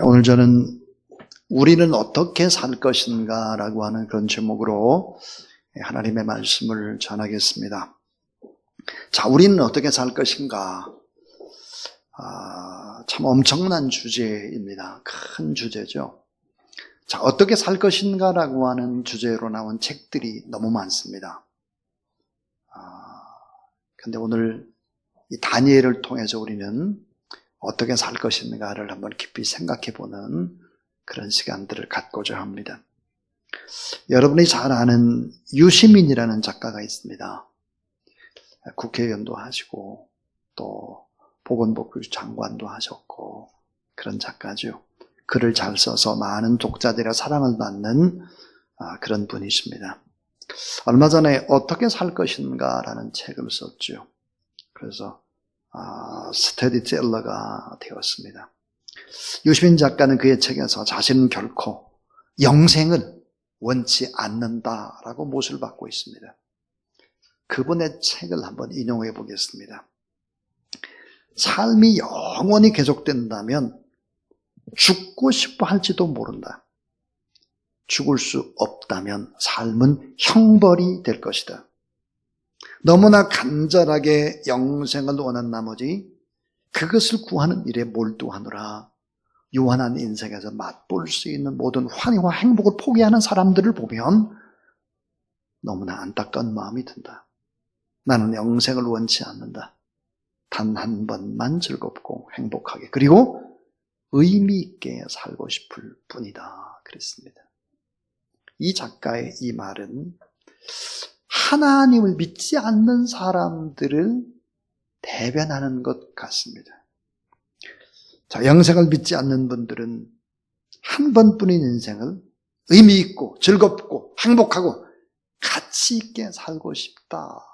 오늘 저는 우리는 어떻게 살 것인가 라고 하는 그런 제목으로 하나님의 말씀을 전하겠습니다. 자, 우리는 어떻게 살 것인가? 참 엄청난 주제입니다. 큰 주제죠. 자, 어떻게 살 것인가 라고 하는 주제로 나온 책들이 너무 많습니다. 근데 오늘 이 다니엘을 통해서 우리는 어떻게 살 것인가를 한번 깊이 생각해 보는 그런 시간들을 갖고자 합니다. 여러분이 잘 아는 유시민이라는 작가가 있습니다. 국회의원도 하시고 또 보건복지부 장관도 하셨고 그런 작가죠. 글을 잘 써서 많은 독자들의 사랑을 받는 그런 분이십니다. 얼마 전에 어떻게 살 것인가라는 책을 썼죠. 그래서 스테디셀러가 되었습니다. 유시민 작가는 그의 책에서 자신은 결코 영생을 원치 않는다라고 못을 받고 있습니다. 그분의 책을 한번 인용해 보겠습니다. 삶이 영원히 계속된다면 죽고 싶어 할지도 모른다. 죽을 수 없다면 삶은 형벌이 될 것이다. 너무나 간절하게 영생을 원한 나머지 그것을 구하는 일에 몰두하느라 유한한 인생에서 맛볼 수 있는 모든 환희와 행복을 포기하는 사람들을 보면 너무나 안타까운 마음이 든다. 나는 영생을 원치 않는다. 단 한 번만 즐겁고 행복하게 그리고 의미 있게 살고 싶을 뿐이다. 그랬습니다. 이 작가의 이 말은 하나님을 믿지 않는 사람들을 대변하는 것 같습니다. 자, 영생을 믿지 않는 분들은 한 번뿐인 인생을 의미 있고 즐겁고 행복하고 가치 있게 살고 싶다.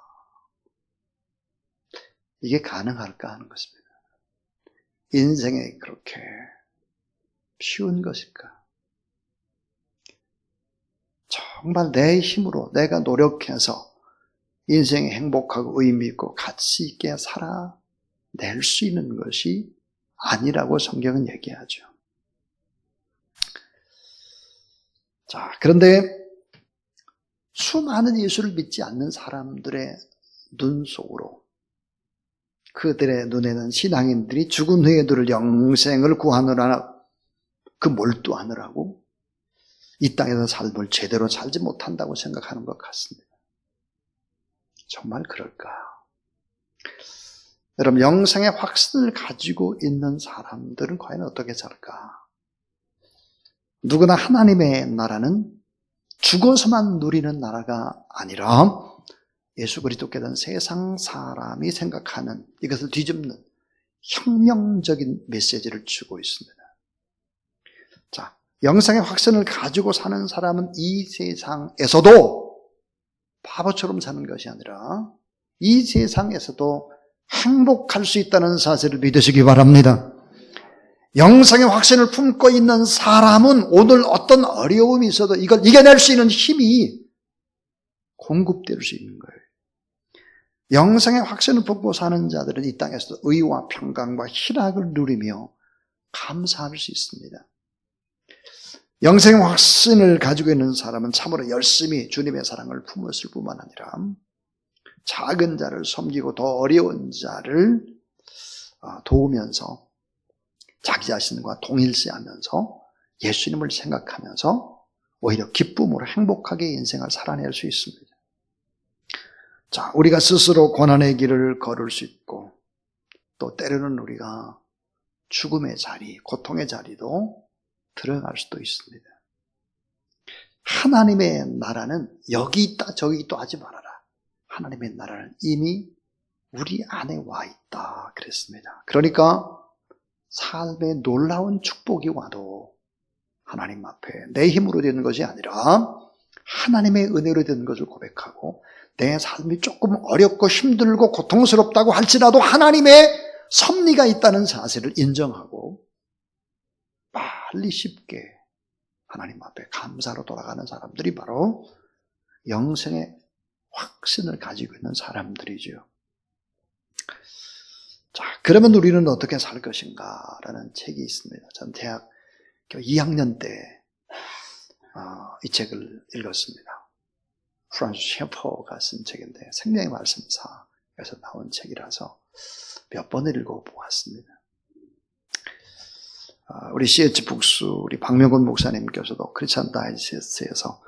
이게 가능할까 하는 것입니다. 인생이 그렇게 쉬운 것일까? 정말 내 힘으로 내가 노력해서 인생이 행복하고 의미 있고 가치 있게 살아낼 수 있는 것이 아니라고 성경은 얘기하죠. 자, 그런데 수많은 예수를 믿지 않는 사람들의 눈 속으로 그들의 눈에는 신앙인들이 죽은 후에들 영생을 구하느라 그 몰두하느라고 이 땅에서 삶을 제대로 살지 못한다고 생각하는 것 같습니다. 정말 그럴까요? 여러분, 영생의 확신을 가지고 있는 사람들은 과연 어떻게 살까? 누구나 하나님의 나라는 죽어서만 누리는 나라가 아니라 예수 그리스도께 대한 세상 사람이 생각하는 이것을 뒤집는 혁명적인 메시지를 주고 있습니다. 자, 영생의 확신을 가지고 사는 사람은 이 세상에서도 바보처럼 사는 것이 아니라 이 세상에서도 행복할 수 있다는 사실을 믿으시기 바랍니다. 영생의 확신을 품고 있는 사람은 오늘 어떤 어려움이 있어도 이걸 이겨낼 수 있는 힘이 공급될 수 있는 거예요. 영생의 확신을 품고 사는 자들은 이 땅에서도 의와 평강과 희락을 누리며 감사할 수 있습니다. 영생의 확신을 가지고 있는 사람은 참으로 열심히 주님의 사랑을 품었을 뿐만 아니라 작은 자를 섬기고 더 어려운 자를 도우면서 자기 자신과 동일시하면서 예수님을 생각하면서 오히려 기쁨으로 행복하게 인생을 살아낼 수 있습니다. 자, 우리가 스스로 고난의 길을 걸을 수 있고 또 때로는 우리가 죽음의 자리, 고통의 자리도 들어갈 수도 있습니다. 하나님의 나라는 여기 있다 저기 있다 하지 말아라. 하나님의 나라는 이미 우리 안에 와 있다 그랬습니다. 그러니까 삶에 놀라운 축복이 와도 하나님 앞에 내 힘으로 되는 것이 아니라 하나님의 은혜로 되는 것을 고백하고 내 삶이 조금 어렵고 힘들고 고통스럽다고 할지라도 하나님의 섭리가 있다는 사실을 인정하고 빨리 쉽게 하나님 앞에 감사로 돌아가는 사람들이 바로 영생의 확신을 가지고 있는 사람들이죠. 자, 그러면 우리는 어떻게 살 것인가 라는 책이 있습니다. 전 대학 2학년 때 이 책을 읽었습니다. 프란시스 셰퍼가 쓴 책인데 생명의 말씀사에서 나온 책이라서 몇 번을 읽어보았습니다. 우리 C.H. 북스 우리 박명곤 목사님께서도 크리스천 다이제스트에서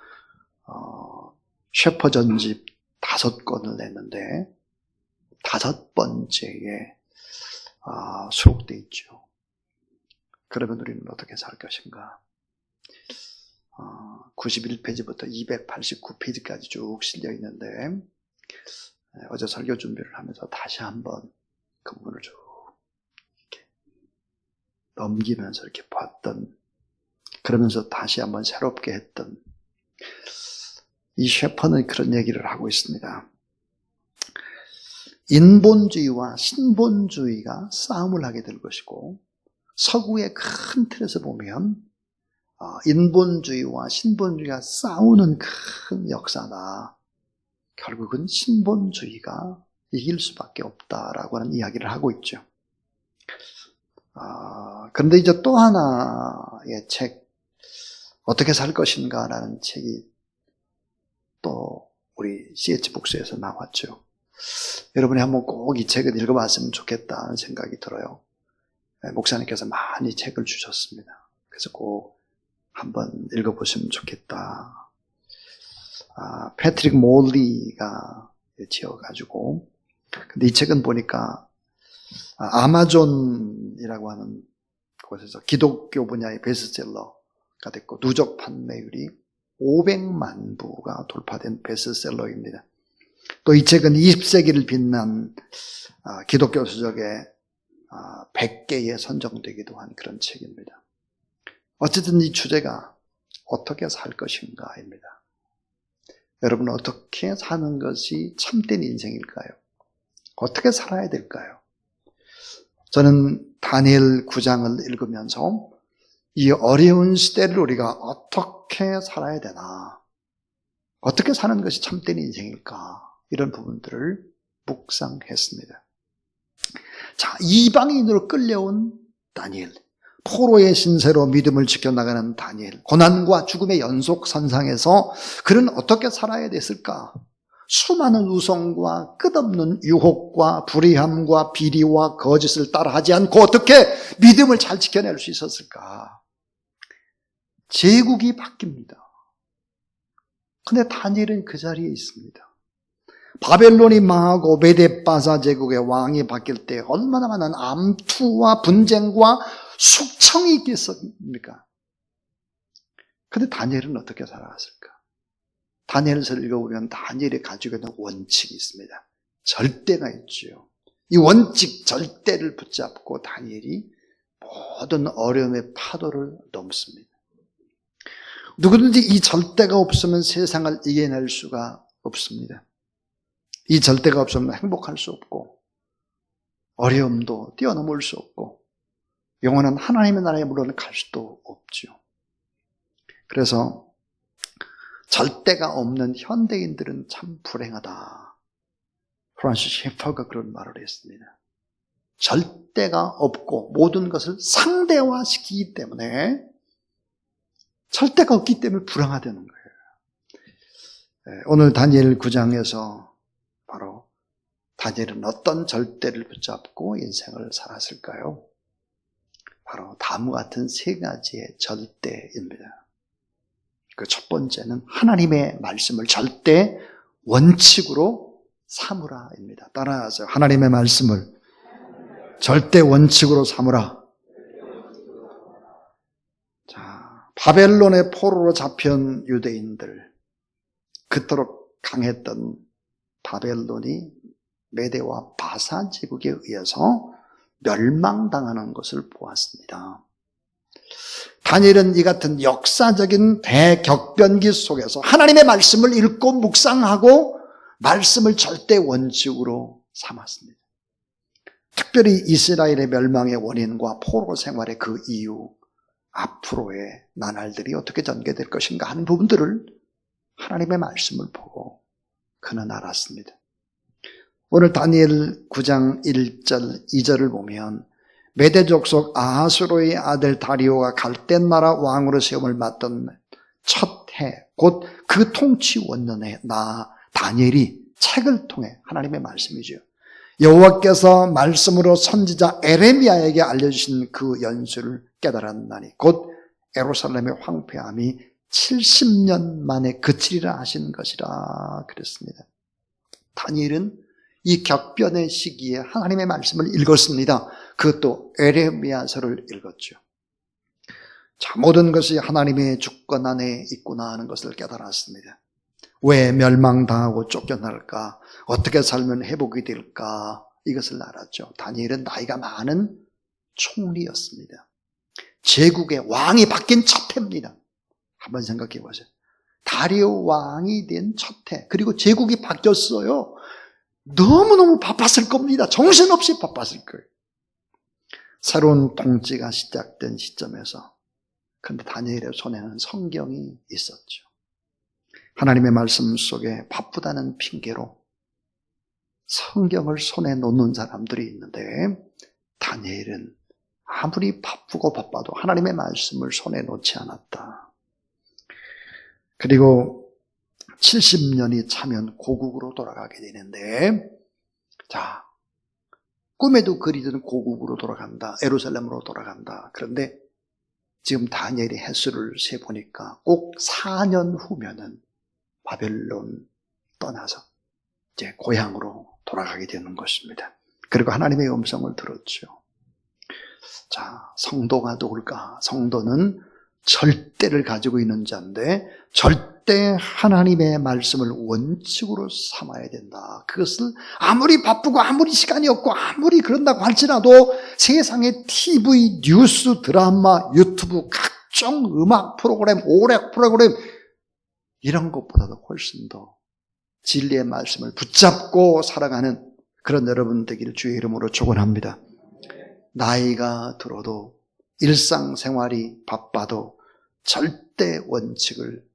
셰퍼 전집 5권을 냈는데 5번째에 수록되어 있죠. 그러면 우리는 어떻게 살 것인가? 91페이지부터 289페이지까지 쭉 실려 있는데 어제 설교 준비를 하면서 다시 한번 그 부분을 쭉 이렇게 넘기면서 이렇게 봤던, 그러면서 다시 한번 새롭게 했던 이 셰퍼는 그런 얘기를 하고 있습니다. 인본주의와 신본주의가 싸움을 하게 될 것이고, 서구의 큰 틀에서 보면 인본주의와 신본주의가 싸우는 큰 역사다. 결국은 신본주의가 이길 수밖에 없다라고 하는 이야기를 하고 있죠. 그런데 이제 또 하나의 책, 어떻게 살 것인가라는 책이 또 우리 C.H. 북스에서 나왔죠. 여러분이 한번 꼭 이 책을 읽어봤으면 좋겠다는 생각이 들어요. 목사님께서 많이 책을 주셨습니다. 그래서 꼭 한번 읽어보시면 좋겠다. 패트릭 몰리가 지어가지고, 근데 이 책은 보니까 아마존이라고 하는 곳에서 기독교 분야의 베스트셀러가 됐고, 누적 판매율이 500만 부가 돌파된 베스트셀러입니다. 또 이 책은 20세기를 빛난 기독교 서적의 100개에 선정되기도 한 그런 책입니다. 어쨌든 이 주제가 어떻게 살 것인가입니다. 여러분, 어떻게 사는 것이 참된 인생일까요? 어떻게 살아야 될까요? 저는 다니엘 9장을 읽으면서 이 어려운 시대를 우리가 어떻게 살아야 되나, 어떻게 사는 것이 참된 인생일까, 이런 부분들을 묵상했습니다. 자, 이방인으로 끌려온 다니엘, 포로의 신세로 믿음을 지켜나가는 다니엘, 고난과 죽음의 연속선상에서 그는 어떻게 살아야 됐을까? 수많은 우성과 끝없는 유혹과 불의함과 비리와 거짓을 따라하지 않고 어떻게 믿음을 잘 지켜낼 수 있었을까? 제국이 바뀝니다. 근데 다니엘은 그 자리에 있습니다. 바벨론이 망하고 메데바사 제국의 왕이 바뀔 때 얼마나 많은 암투와 분쟁과 숙청이 있겠습니까? 근데 다니엘은 어떻게 살아갔을까? 다니엘서를 읽어보면 다니엘이 가지고 있는 원칙이 있습니다. 절대가 있죠. 이 원칙, 절대를 붙잡고 다니엘이 모든 어려움의 파도를 넘습니다. 누구든지 이 절대가 없으면 세상을 이겨낼 수가 없습니다. 이 절대가 없으면 행복할 수 없고, 어려움도 뛰어넘을 수 없고, 영원한 하나님의 나라에 물론 갈 수도 없죠. 그래서 절대가 없는 현대인들은 참 불행하다. 프란시스 셰퍼가 그런 말을 했습니다. 절대가 없고 모든 것을 상대화시키기 때문에, 절대가 없기 때문에 불행하다는 거예요. 오늘 다니엘 9장에서 바로 다니엘은 어떤 절대를 붙잡고 인생을 살았을까요? 바로 다음과 같은 3가지의 절대입니다. 그 첫 번째는 하나님의 말씀을 절대 원칙으로 삼으라입니다. 따라하세요. 하나님의 말씀을 절대 원칙으로 삼으라. 자, 바벨론의 포로로 잡힌 유대인들, 그토록 강했던 바벨론이 메대와 바사 제국에 의해서 멸망당하는 것을 보았습니다. 다니엘은 이 같은 역사적인 대격변기 속에서 하나님의 말씀을 읽고 묵상하고 말씀을 절대 원칙으로 삼았습니다. 특별히 이스라엘의 멸망의 원인과 포로 생활의 그 이유, 앞으로의 나날들이 어떻게 전개될 것인가 하는 부분들을 하나님의 말씀을 보고 그는 알았습니다. 오늘 다니엘 9장 1절, 2절을 보면 메대 족속 아하수로의 아들 다리오가 갈대 나라 왕으로 시험을 맞던 첫 해, 곧 그 통치 원년에 나 다니엘이 책을 통해 하나님의 말씀이죠. 여호와께서 말씀으로 선지자 에레미야에게 알려주신 그 연수를 깨달았나니 곧 예루살렘의 황폐함이 70년 만에 그치리라 하신 것이라 그랬습니다. 다니엘은 이 격변의 시기에 하나님의 말씀을 읽었습니다. 그것도 에레미야서를 읽었죠. 자, 모든 것이 하나님의 주권 안에 있구나 하는 것을 깨달았습니다. 왜 멸망당하고 쫓겨날까? 어떻게 살면 회복이 될까? 이것을 알았죠. 다니엘은 나이가 많은 총리였습니다. 제국의 왕이 바뀐 첫 해입니다. 한번 생각해 보세요. 다리오 왕이 된 첫 해, 그리고 제국이 바뀌었어요. 너무너무 바빴을 겁니다. 정신없이 바빴을 거예요. 새로운 통치가 시작된 시점에서. 그런데 다니엘의 손에는 성경이 있었죠. 하나님의 말씀 속에 바쁘다는 핑계로 성경을 손에 놓는 사람들이 있는데 다니엘은 아무리 바쁘고 바빠도 하나님의 말씀을 손에 놓지 않았다. 그리고 70년이 차면 고국으로 돌아가게 되는데, 자, 꿈에도 그리던 고국으로 돌아간다. 예루살렘으로 돌아간다. 그런데 지금 다니엘이 횟수를 세보니까 꼭 4년 후면은 바벨론 떠나서 이제 고향으로 돌아가게 되는 것입니다. 그리고 하나님의 음성을 들었죠. 자, 성도가 누굴까? 성도는 절대를 가지고 있는 자인데 절대 하나님의 말씀을 원칙으로 삼아야 된다. 그것을 아무리 바쁘고 아무리 시간이 없고 아무리 그런다고 할지라도 세상의 TV, 뉴스, 드라마, 유튜브, 각종 음악 프로그램, 오락 프로그램 이런 것보다도 훨씬 더 진리의 말씀을 붙잡고 살아가는 그런 여러분 되기를 주의 이름으로 축원합니다. 나이가 들어도 일상생활이 바빠도 절대 원칙을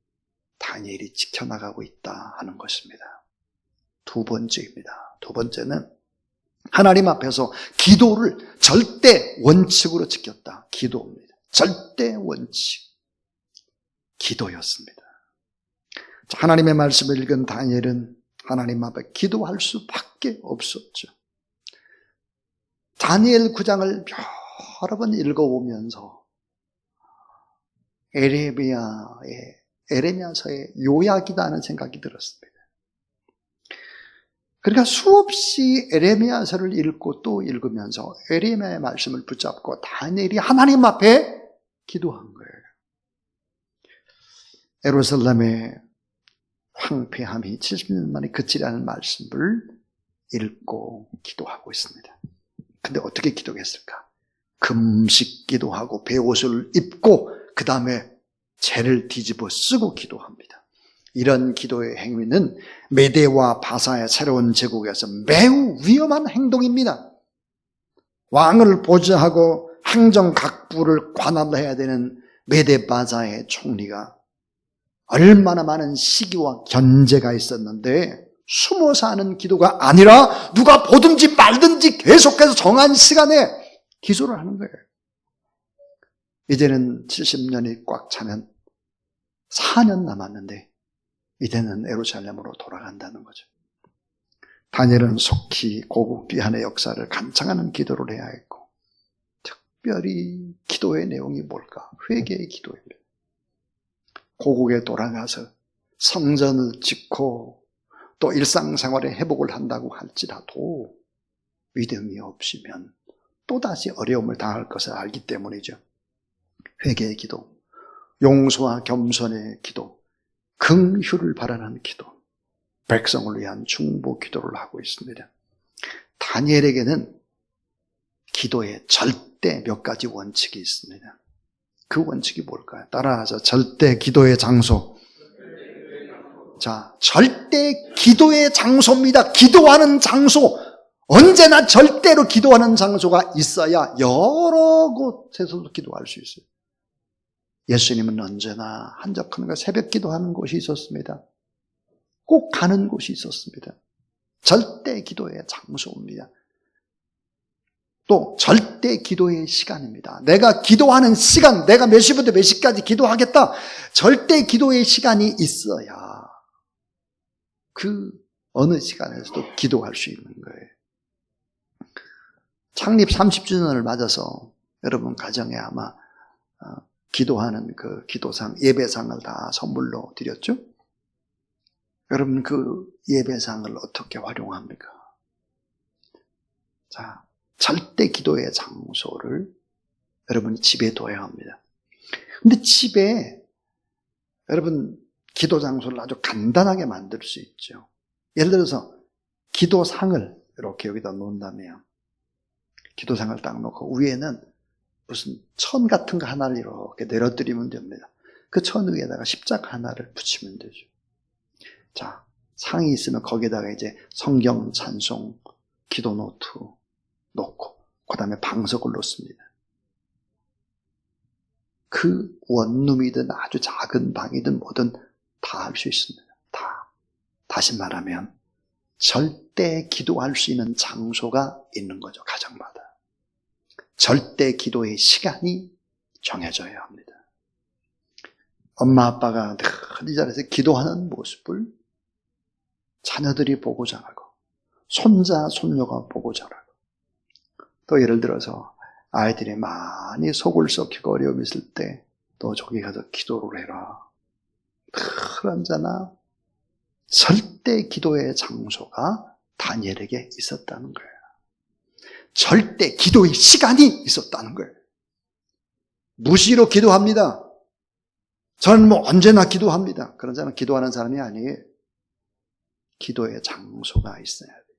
다니엘이 지켜나가고 있다 하는 것입니다. 두 번째입니다. 두 번째는 하나님 앞에서 기도를 절대 원칙으로 지켰다. 기도입니다. 절대 원칙. 기도였습니다. 하나님의 말씀을 읽은 다니엘은 하나님 앞에 기도할 수밖에 없었죠. 다니엘 9장을 여러 번 읽어보면서 에레미야서의 요약이다 하는 생각이 들었습니다. 그러니까 수없이 에레미야서를 읽고 또 읽으면서 에레미야의 말씀을 붙잡고 다니엘이 하나님 앞에 기도한 거예요. 예루살렘의 황폐함이 70년 만에 그치라는 말씀을 읽고 기도하고 있습니다. 근데 어떻게 기도했을까? 금식 기도하고 베옷을 입고 그 다음에 재를 뒤집어 쓰고 기도합니다. 이런 기도의 행위는 메대와 바사의 새로운 제국에서 매우 위험한 행동입니다. 왕을 보좌하고 행정각부를 관할해야 되는 메대 바사의 총리가 얼마나 많은 시기와 견제가 있었는데 숨어서 하는 기도가 아니라 누가 보든지 말든지 계속해서 정한 시간에 기도를 하는 거예요. 이제는 70년이 꽉 차면 4년 남았는데 이제는 예루살렘으로 돌아간다는 거죠. 다니엘은 속히 고국 귀환의 역사를 간청하는 기도를 해야 했고, 특별히 기도의 내용이 뭘까? 회개의 기도입니다. 고국에 돌아가서 성전을 짓고 또 일상생활의 회복을 한다고 할지라도 믿음이 없으면 또다시 어려움을 당할 것을 알기 때문이죠. 회개의 기도, 용서와 겸손의 기도, 긍휼을 바라는 기도, 백성을 위한 중보 기도를 하고 있습니다. 다니엘에게는 기도에 절대 몇 가지 원칙이 있습니다. 그 원칙이 뭘까요? 따라하자. 절대 기도의 장소. 자, 절대 기도의 장소입니다. 기도하는 장소. 언제나 절대로 기도하는 장소가 있어야 여러 곳에서도 기도할 수 있어요. 예수님은 언제나 한적한 새벽 기도하는 곳이 있었습니다. 꼭 가는 곳이 있었습니다. 절대 기도의 장소입니다. 또 절대 기도의 시간입니다. 내가 기도하는 시간, 내가 몇 시부터 몇 시까지 기도하겠다. 절대 기도의 시간이 있어야 그 어느 시간에서도 기도할 수 있는 거예요. 창립 30주년을 맞아서 여러분 가정에 아마 기도하는 그 기도상, 예배상을 다 선물로 드렸죠? 여러분 그 예배상을 어떻게 활용합니까? 자, 절대 기도의 장소를 여러분이 집에 둬야 합니다. 근데 집에 여러분 기도 장소를 아주 간단하게 만들 수 있죠. 예를 들어서 기도상을 이렇게 여기다 놓는다면 기도상을 딱 놓고 위에는 무슨 천 같은 거 하나를 이렇게 내려드리면 됩니다. 그 천 위에다가 십자가 하나를 붙이면 되죠. 자, 상이 있으면 거기에다가 이제 성경, 찬송, 기도 노트 놓고 그 다음에 방석을 놓습니다. 그 원룸이든 아주 작은 방이든 뭐든 다 할 수 있습니다. 다. 다시 말하면 절대 기도할 수 있는 장소가 있는 거죠. 가정마다. 절대 기도의 시간이 정해져야 합니다. 엄마 아빠가 늘 이 자리에서 기도하는 모습을 자녀들이 보고 자라고 손자 손녀가 보고 자라고 또 예를 들어서 아이들이 많이 속을 썩히고 어려움이 있을 때 또 저기 가서 기도를 해라. 늘 앉아나 절대 기도의 장소가 다니엘에게 있었다는 거예요. 절대 기도의 시간이 있었다는 거예요. 무시로 기도합니다. 저는 뭐 언제나 기도합니다. 그런 사람은 기도하는 사람이 아니에요. 기도의 장소가 있어야 돼요.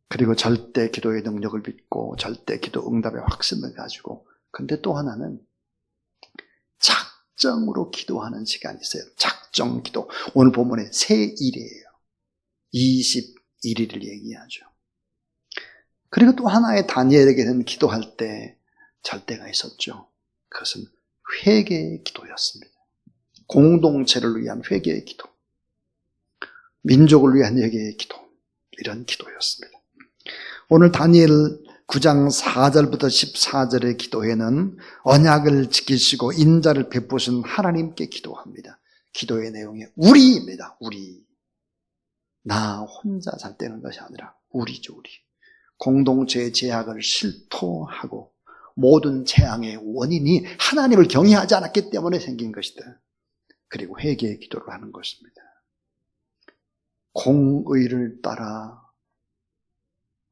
그리고 절대 기도의 능력을 믿고 절대 기도 응답의 확신을 가지고 근데 또 하나는 작정으로 기도하는 시간이 있어요. 작정 기도. 오늘 본문에 새 일이에요. 21일을 얘기하죠. 그리고 또 하나의 다니엘에게는 기도할 때 절대가 있었죠. 그것은 회개의 기도였습니다. 공동체를 위한 회개의 기도, 민족을 위한 회개의 기도, 이런 기도였습니다. 오늘 다니엘 9장 4절부터 14절의 기도에는 언약을 지키시고 인자를 베푸신 하나님께 기도합니다. 기도의 내용이 우리입니다. 우리. 나 혼자 잘 되는 것이 아니라 우리죠, 우리. 공동체의 제약을 실토하고 모든 재앙의 원인이 하나님을 경외하지 않았기 때문에 생긴 것이다. 그리고 회개의 기도를 하는 것입니다. 공의를 따라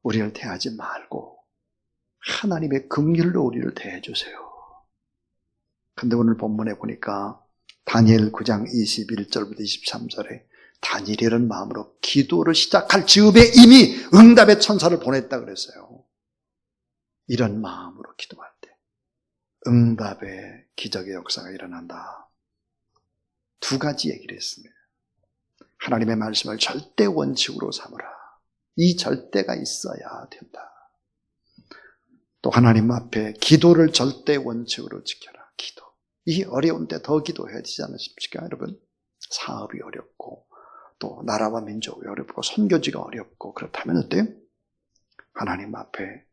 우리를 대하지 말고 하나님의 긍휼로 우리를 대해주세요. 근데 오늘 본문에 보니까 다니엘 9장 21절부터 23절에 다니엘이라는 마음으로 기도를 시작할 즈음에 이미 응답의 천사를 보냈다 그랬어요. 이런 마음으로 기도할 때 응답의 기적의 역사가 일어난다. 두 가지 얘기를 했습니다. 하나님의 말씀을 절대 원칙으로 삼으라. 이 절대가 있어야 된다. 또 하나님 앞에 기도를 절대 원칙으로 지켜라. 기도. 이 어려운 때 더 기도해야 되지 않으십니까, 여러분? 사업이 어렵고 또 나라와 민족이 어렵고 선교지가 어렵고 그렇다면 어때요? 하나님 앞에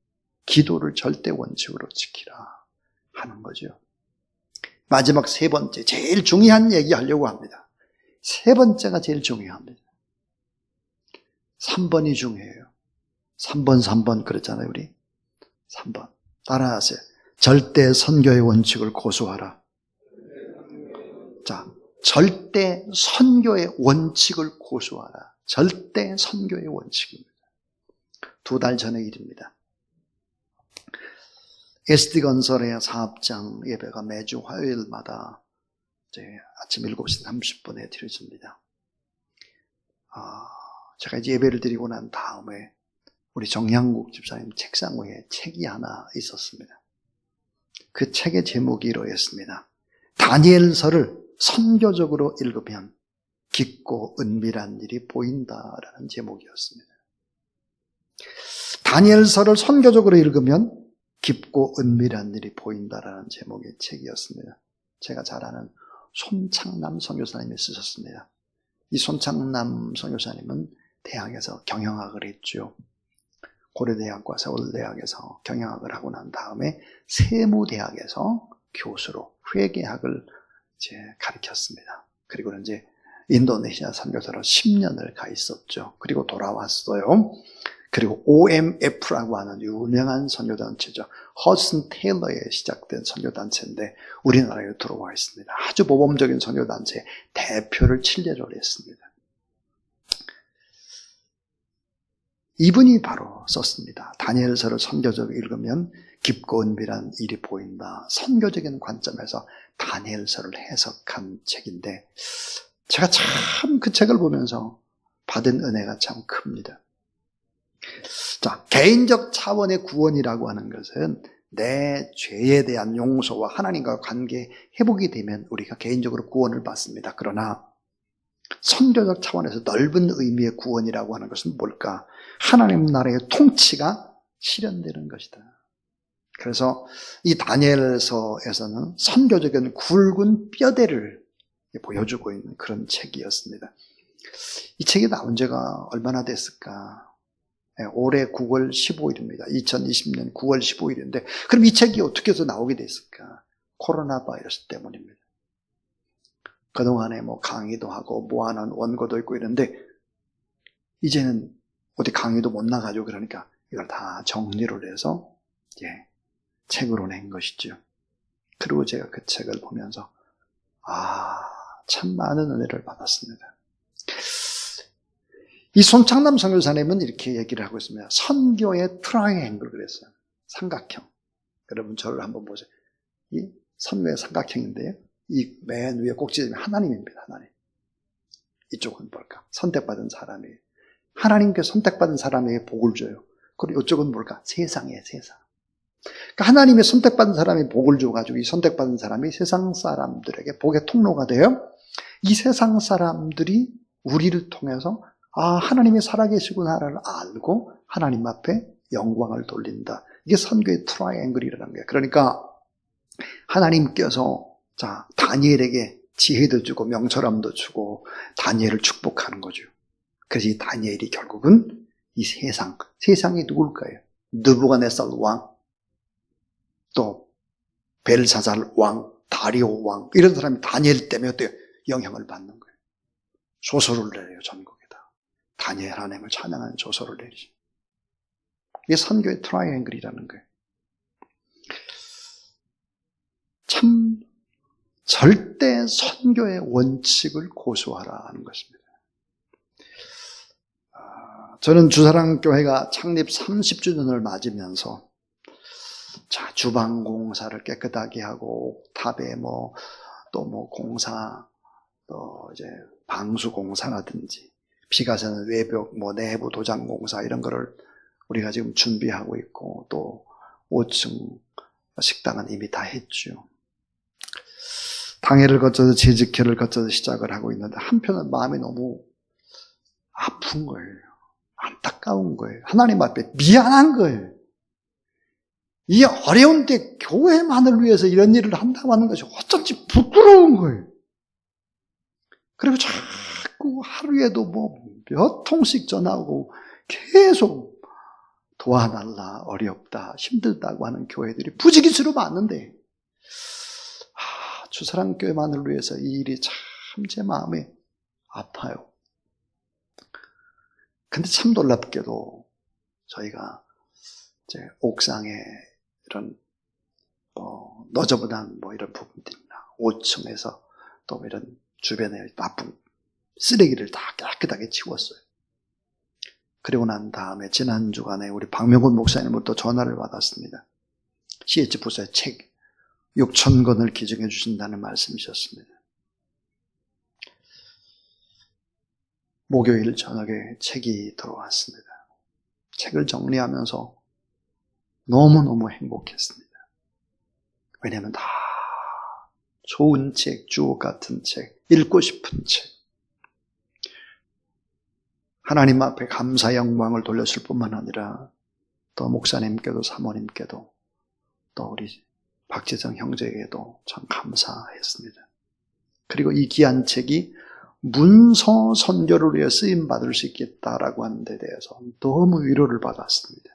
기도를 절대 원칙으로 지키라 하는 거죠. 마지막 세 번째, 제일 중요한 얘기 하려고 합니다. 세 번째가 제일 중요합니다. 3번이 중요해요. 3번 그랬잖아요, 우리. 3번. 따라하세요. 절대 선교의 원칙을 고수하라. 자, 절대 선교의 원칙을 고수하라. 절대 선교의 원칙입니다. 2달 전의 일입니다. SD건설의 사업장 예배가 매주 화요일마다 이제 아침 7시 30분에 드려집니다. 제가 이제 예배를 드리고 난 다음에 우리 정양국 집사님 책상 위에 책이 하나 있었습니다. 그 책의 제목이 이러했습니다. 다니엘서를 선교적으로 읽으면 깊고 은밀한 일이 보인다라는 제목이었습니다. 다니엘서를 선교적으로 읽으면 깊고 은밀한 일이 보인다라는 제목의 책이었습니다. 제가 잘 아는 손창남 선교사님이 쓰셨습니다. 이 손창남 선교사님은 대학에서 경영학을 했죠. 고려대학과 서울대학에서 경영학을 하고 난 다음에 세무대학에서 교수로 회계학을 이제 가르쳤습니다. 그리고 이제 인도네시아 선교사로 10년을 가 있었죠. 그리고 돌아왔어요. 그리고 OMF라고 하는 유명한 선교단체죠. 허슨 테일러에 시작된 선교단체인데 우리나라에 들어와 있습니다. 아주 모범적인 선교단체 대표를 7년을 했습니다. 이분이 바로 썼습니다. 다니엘서를 선교적으로 읽으면 깊고 은밀한 일이 보인다. 선교적인 관점에서 다니엘서를 해석한 책인데 제가 참 그 책을 보면서 받은 은혜가 참 큽니다. 자, 개인적 차원의 구원이라고 하는 것은 내 죄에 대한 용서와 하나님과 관계 회복이 되면 우리가 개인적으로 구원을 받습니다. 그러나 선교적 차원에서 넓은 의미의 구원이라고 하는 것은 뭘까? 하나님 나라의 통치가 실현되는 것이다. 그래서 이 다니엘서에서는 선교적인 굵은 뼈대를 보여주고 있는 그런 책이었습니다. 이 책이 나온 지가 얼마나 됐을까? 올해 9월 15일입니다. 2020년 9월 15일인데 그럼 이 책이 어떻게 해서 나오게 됐을까? 코로나 바이러스 때문입니다. 그동안에 강의도 하고 모아놓은 원고도 있고 이런데 이제는 어디 강의도 못 나가죠. 그러니까 이걸 다 정리를 해서 책으로 낸 것이죠. 그리고 제가 그 책을 보면서 참 많은 은혜를 받았습니다. 이 손창남 선교사님은 이렇게 얘기를 하고 있습니다. 선교의 트라이앵글 그랬어요. 삼각형. 여러분 저를 한번 보세요. 이 선교의 삼각형인데요. 이 맨 위에 꼭지점이 하나님입니다. 하나님. 이쪽은 뭘까? 선택받은 사람이에요. 하나님께 선택받은 사람에게 복을 줘요. 그리고 이쪽은 뭘까? 세상이에요. 세상. 그러니까 하나님의 선택받은 사람이 복을 줘가지고 이 선택받은 사람이 세상 사람들에게 복의 통로가 돼요. 이 세상 사람들이 우리를 통해서 하나님이 살아계시구나를 알고 하나님 앞에 영광을 돌린다. 이게 선교의 트라이앵글이라는 거예요. 그러니까 하나님께서 다니엘에게 지혜도 주고 명철함도 주고 다니엘을 축복하는 거죠. 그래서 이 다니엘이 결국은 이 세상이 누굴까요? 느부갓네살 왕, 또 벨사살 왕, 다리오 왕 이런 사람이 다니엘 때문에 어때요? 영향을 받는 거예요. 조서를 내려요. 전국에다. 다니엘 하나님을 찬양하는 조서를 내리죠. 이게 선교의 트라이앵글이라는 거예요. 참 절대 선교의 원칙을 고수하라 하는 것입니다. 저는 주사랑교회가 창립 30주년을 맞으면서 주방공사를 깨끗하게 하고 탑에 공사, 또 이제 방수공사라든지 비가 새는 외벽, 내부 도장공사 이런 거를 우리가 지금 준비하고 있고 또 5층 식당은 이미 다 했죠. 당회를 거쳐서 재직회를 거쳐서 시작을 하고 있는데 한편은 마음이 너무 아픈 거예요. 안타까운 거예요. 하나님 앞에 미안한 거예요. 이 어려운 때 교회만을 위해서 이런 일을 한다고 하는 것이 어쩐지 부끄러운 거예요. 그리고 자꾸 하루에도 몇 통씩 전화하고 계속 도와달라, 어렵다, 힘들다고 하는 교회들이 부지기수로 많은데 주사랑교회만을 위해서 이 일이 참 제 마음에 아파요. 근데 참 놀랍게도 저희가 이제 옥상에 이런 너저분한 이런 부분들이나 5층에서 또 이런 주변에 나쁜 쓰레기를 다 깨끗하게 치웠어요. 그리고 난 다음에 지난 주간에 우리 박명곤 목사님부터 전화를 받았습니다. CH 부서의 책 6,000권을 기증해 주신다는 말씀이셨습니다. 목요일 저녁에 책이 들어왔습니다. 책을 정리하면서 너무너무 행복했습니다. 왜냐하면 다 좋은 책, 주옥 같은 책, 읽고 싶은 책. 하나님 앞에 감사 영광을 돌렸을 뿐만 아니라 또 목사님께도 사모님께도 또 우리 박재정 형제에게도 참 감사했습니다. 그리고 이 귀한 책이 문서 선교를 위해 쓰임받을 수 있겠다라고 하는 데 대해서 너무 위로를 받았습니다.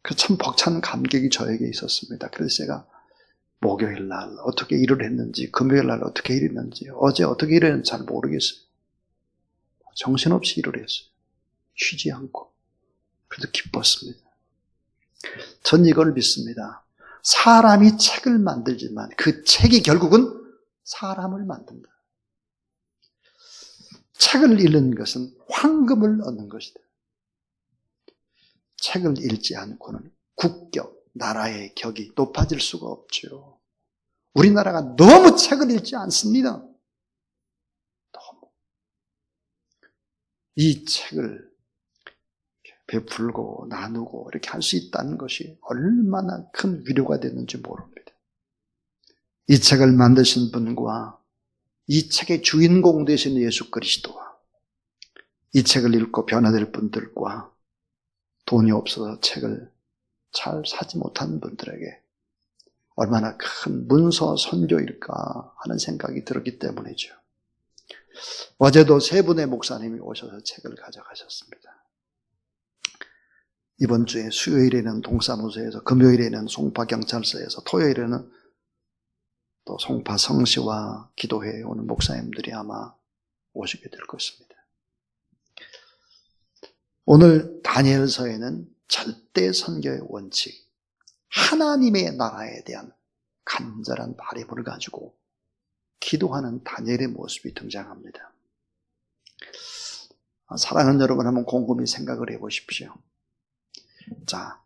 그 참 벅찬 감격이 저에게 있었습니다. 그래서 제가 목요일 날 어떻게 일을 했는지, 금요일 날 어떻게 일했는지, 어제 어떻게 일했는지 잘 모르겠어요. 정신없이 일을 했어요. 쉬지 않고. 그래도 기뻤습니다. 전 이걸 믿습니다. 사람이 책을 만들지만 그 책이 결국은 사람을 만든다. 책을 읽는 것은 황금을 얻는 것이다. 책을 읽지 않고는 국격, 나라의 격이 높아질 수가 없죠. 우리나라가 너무 책을 읽지 않습니다. 너무. 이 책을 베풀고 나누고 이렇게 할 수 있다는 것이 얼마나 큰 위로가 됐는지 모릅니다. 이 책을 만드신 분과 이 책의 주인공 되신 예수 그리스도와 이 책을 읽고 변화될 분들과 돈이 없어서 책을 잘 사지 못한 분들에게 얼마나 큰 문서 선교일까 하는 생각이 들었기 때문이죠. 어제도 세 분의 목사님이 오셔서 책을 가져가셨습니다. 이번 주에 수요일에는 동사무소에서, 금요일에는 송파경찰서에서, 토요일에는 또 송파 성시와 기도회에 오는 목사님들이 아마 오시게 될 것입니다. 오늘 다니엘서에는 절대 선교의 원칙, 하나님의 나라에 대한 간절한 바람을 가지고 기도하는 다니엘의 모습이 등장합니다. 사랑하는 여러분, 한번 곰곰이 생각을 해보십시오. 자,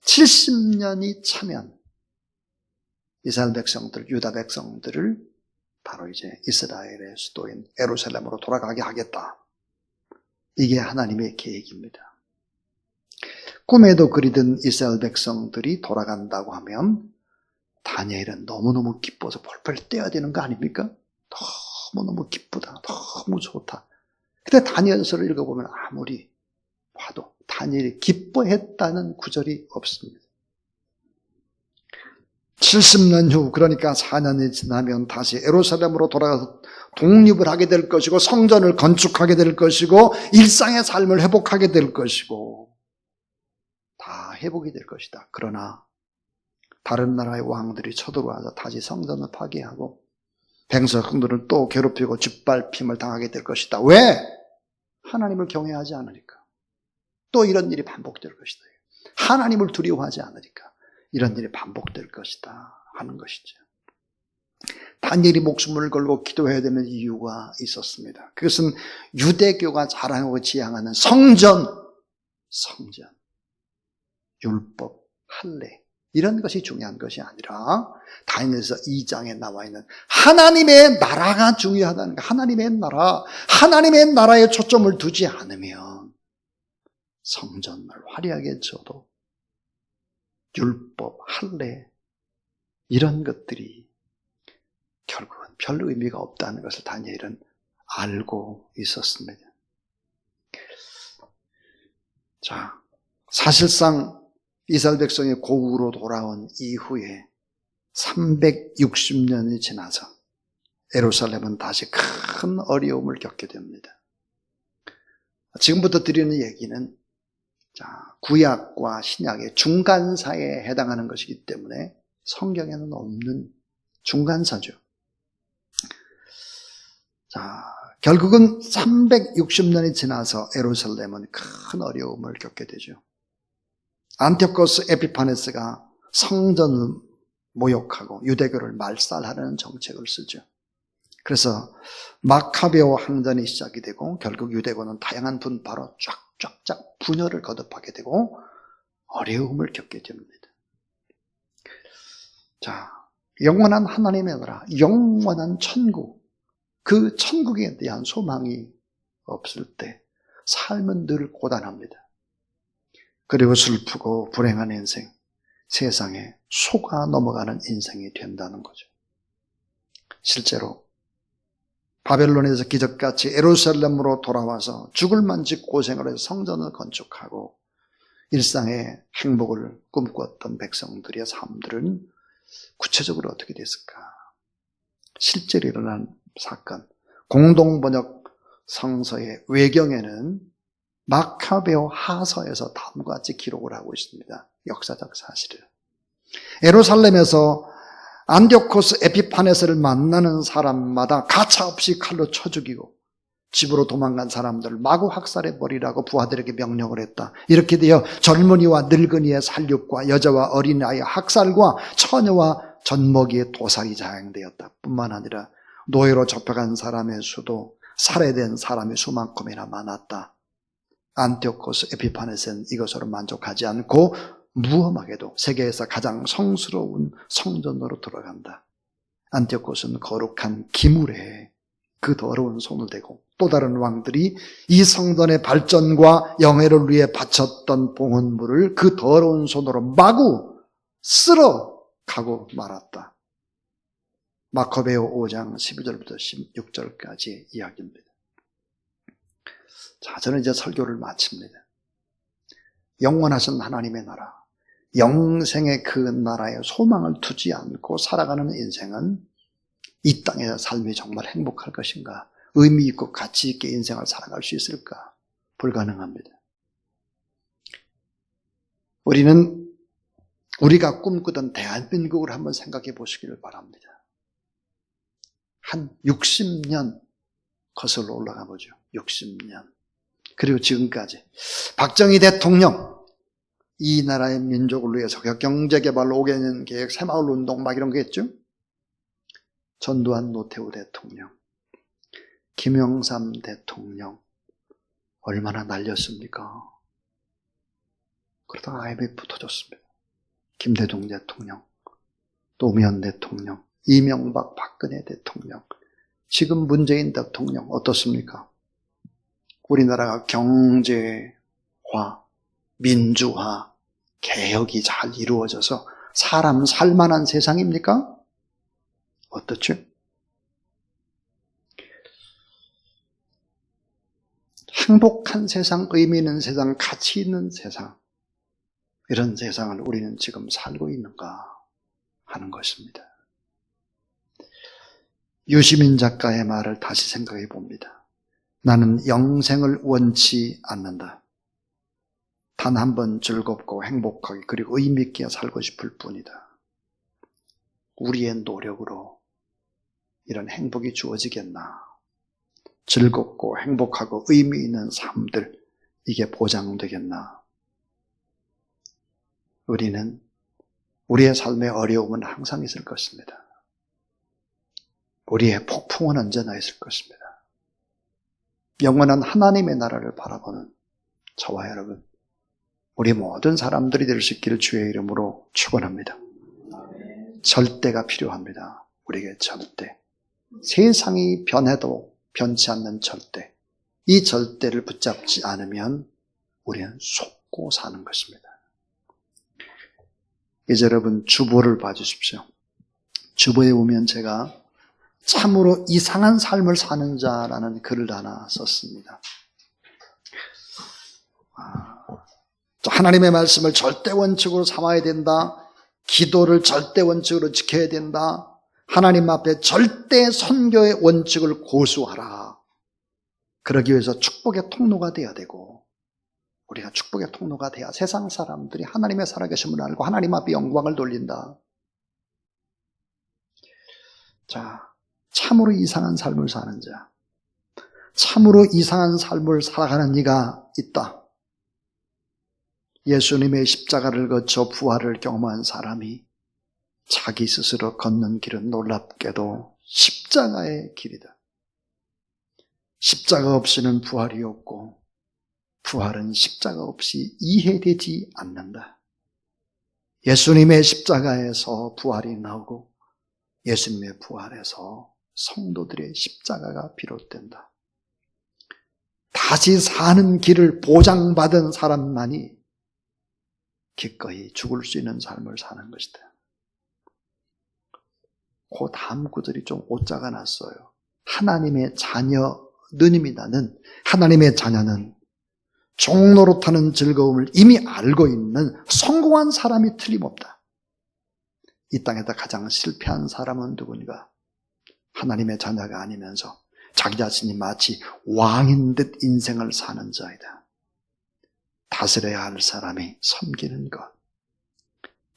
70년이 차면 이스라엘 백성들, 유다 백성들을 바로 이제 이스라엘의 수도인 예루살렘으로 돌아가게 하겠다. 이게 하나님의 계획입니다. 꿈에도 그리던 이스라엘 백성들이 돌아간다고 하면 다니엘은 너무너무 기뻐서 펄펄 뛰어야 되는 거 아닙니까? 너무너무 기쁘다. 너무 좋다. 근데 다니엘서를 읽어보면 아무리 봐도 다니엘이 기뻐했다는 구절이 없습니다. 70년 후, 그러니까 4년이 지나면 다시 예루살렘으로 돌아가서 독립을 하게 될 것이고 성전을 건축하게 될 것이고 일상의 삶을 회복하게 될 것이고 다 회복이 될 것이다. 그러나 다른 나라의 왕들이 쳐들어와서 다시 성전을 파괴하고 백성들을 또 괴롭히고 짓밟힘을 당하게 될 것이다. 왜? 하나님을 경외하지 않으니까. 또 이런 일이 반복될 것이다. 하나님을 두려워하지 않으니까 이런 일이 반복될 것이다 하는 것이죠. 다니엘이 목숨을 걸고 기도해야 되는 이유가 있었습니다. 그것은 유대교가 자랑하고 지향하는 성전, 율법, 할례 이런 것이 중요한 것이 아니라 다니엘서 2장에 나와 있는 하나님의 나라가 중요하다는 것. 하나님의 나라에 초점을 두지 않으면 성전을 화려하게 지어도 율법, 할례 이런 것들이 결국은 별 의미가 없다는 것을 다니엘은 알고 있었습니다. 자, 사실상 이스라엘 백성이 고국으로 돌아온 이후에 360년이 지나서 예루살렘은 다시 큰 어려움을 겪게 됩니다. 지금부터 드리는 얘기는 구약과 신약의 중간사에 해당하는 것이기 때문에 성경에는 없는 중간사죠. 자, 결국은 360년이 지나서 예루살렘은 큰 어려움을 겪게 되죠. 안티오코스 에피파네스가 성전을 모욕하고 유대교를 말살하려는 정책을 쓰죠. 그래서 마카베오 항전이 시작이 되고 결국 유대교는 다양한 분파로 쫙쫙쫙 분열을 거듭하게 되고 어려움을 겪게 됩니다. 자, 영원한 하나님의 나라, 영원한 천국, 그 천국에 대한 소망이 없을 때 삶은 늘 고단합니다. 그리고 슬프고 불행한 인생, 세상에 속아 넘어가는 인생이 된다는 거죠. 실제로 바벨론에서 기적같이 예루살렘으로 돌아와서 죽을 만직 고생을 해서 성전을 건축하고 일상의 행복을 꿈꿨던 백성들의 삶들은 구체적으로 어떻게 됐을까? 실제로 일어난 사건, 공동번역 성서의 외경에는 마카베오 하서에서 다음과 같이 기록을 하고 있습니다. 역사적 사실을. 예루살렘에서 안디오코스 에피파네스를 만나는 사람마다 가차없이 칼로 쳐 죽이고 집으로 도망간 사람들을 마구 학살해버리라고 부하들에게 명령을 했다. 이렇게 되어 젊은이와 늙은이의 살육과 여자와 어린아이의 학살과 처녀와 젖먹이의 도살이 자행되었다. 뿐만 아니라 노예로 잡혀간 사람의 수도 살해된 사람의 수만큼이나 많았다. 안티오코스 에피파네스는 이것으로 만족하지 않고 무엄하게도 세계에서 가장 성스러운 성전으로 들어간다. 안티오코스는 거룩한 기물에 그 더러운 손을 대고 또 다른 왕들이 이 성전의 발전과 영예를 위해 바쳤던 봉헌물을 그 더러운 손으로 마구 쓸어 가고 말았다. 마카베오 5장 12절부터 16절까지의 이야기입니다. 자, 저는 이제 설교를 마칩니다. 영원하신 하나님의 나라, 영생의 그 나라에 소망을 두지 않고 살아가는 인생은 이 땅의 삶이 정말 행복할 것인가? 의미 있고 가치 있게 인생을 살아갈 수 있을까? 불가능합니다. 우리는 우리가 꿈꾸던 대한민국을 한번 생각해 보시기를 바랍니다. 한 60년 거슬러 올라가 보죠. 60년. 그리고 지금까지 박정희 대통령, 이 나라의 민족을 위해서 경제개발 5개년 계획, 새마을운동 막 이런 거 했죠. 전두환 노태우 대통령, 김영삼 대통령 얼마나 날렸습니까? 그러다가 IMF 터졌습니다. 김대중 대통령, 노무현 대통령, 이명박 박근혜 대통령, 지금 문재인 대통령 어떻습니까? 우리나라가 경제화, 민주화, 개혁이 잘 이루어져서 사람 살만한 세상입니까? 어떻죠? 행복한 세상, 의미 있는 세상, 가치 있는 세상, 이런 세상을 우리는 지금 살고 있는가 하는 것입니다. 유시민 작가의 말을 다시 생각해 봅니다. 나는 영생을 원치 않는다. 단 한 번 즐겁고 행복하게 그리고 의미 있게 살고 싶을 뿐이다. 우리의 노력으로 이런 행복이 주어지겠나? 즐겁고 행복하고 의미 있는 삶들, 이게 보장되겠나? 우리는 우리의 삶의 어려움은 항상 있을 것입니다. 우리의 폭풍은 언제나 있을 것입니다. 영원한 하나님의 나라를 바라보는 저와 여러분, 우리 모든 사람들이 될 수 있기를 주의 이름으로 축원합니다. 절대가 필요합니다. 우리에게 절대. 세상이 변해도 변치 않는 절대. 이 절대를 붙잡지 않으면 우리는 속고 사는 것입니다. 이제 여러분 주보를 봐주십시오. 주보에 보면 제가 참으로 이상한 삶을 사는 자라는 글을 하나 썼습니다. 하나님의 말씀을 절대 원칙으로 삼아야 된다. 기도를 절대 원칙으로 지켜야 된다. 하나님 앞에 절대 선교의 원칙을 고수하라. 그러기 위해서 축복의 통로가 돼야 되고, 우리가 축복의 통로가 돼야 세상 사람들이 하나님의 살아계심을 알고 하나님 앞에 영광을 돌린다. 자, 참으로 이상한 삶을 사는 자, 참으로 이상한 삶을 살아가는 이가 있다. 예수님의 십자가를 거쳐 부활을 경험한 사람이 자기 스스로 걷는 길은 놀랍게도 십자가의 길이다. 십자가 없이는 부활이 없고 부활은 십자가 없이 이해되지 않는다. 예수님의 십자가에서 부활이 나오고 예수님의 부활에서 성도들의 십자가가 비롯된다. 다시 사는 길을 보장받은 사람만이 기꺼이 죽을 수 있는 삶을 사는 것이다. 그 다음 구절이 좀 오자가 났어요. 하나님의 자녀는입니다는, 하나님의 자녀는 종노릇하는 즐거움을 이미 알고 있는 성공한 사람이 틀림없다. 이 땅에서 가장 실패한 사람은 누구인가? 하나님의 자녀가 아니면서 자기 자신이 마치 왕인 듯 인생을 사는 자이다. 다스려야 할 사람이 섬기는 것,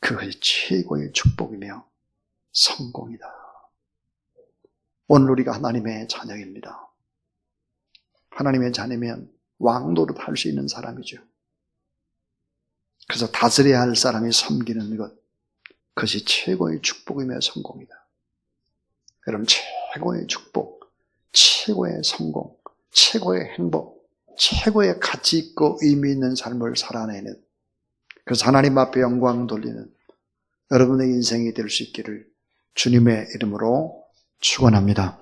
그것이 최고의 축복이며 성공이다. 오늘 우리가 하나님의 자녀입니다. 하나님의 자녀면 왕노릇 할 수 있는 사람이죠. 그래서 다스려야 할 사람이 섬기는 것, 그것이 최고의 축복이며 성공이다. 여러분, 최고의 축복, 최고의 성공, 최고의 행복, 최고의 가치 있고 의미 있는 삶을 살아내는, 그래서 하나님 앞에 영광 돌리는 여러분의 인생이 될 수 있기를 주님의 이름으로 축원합니다.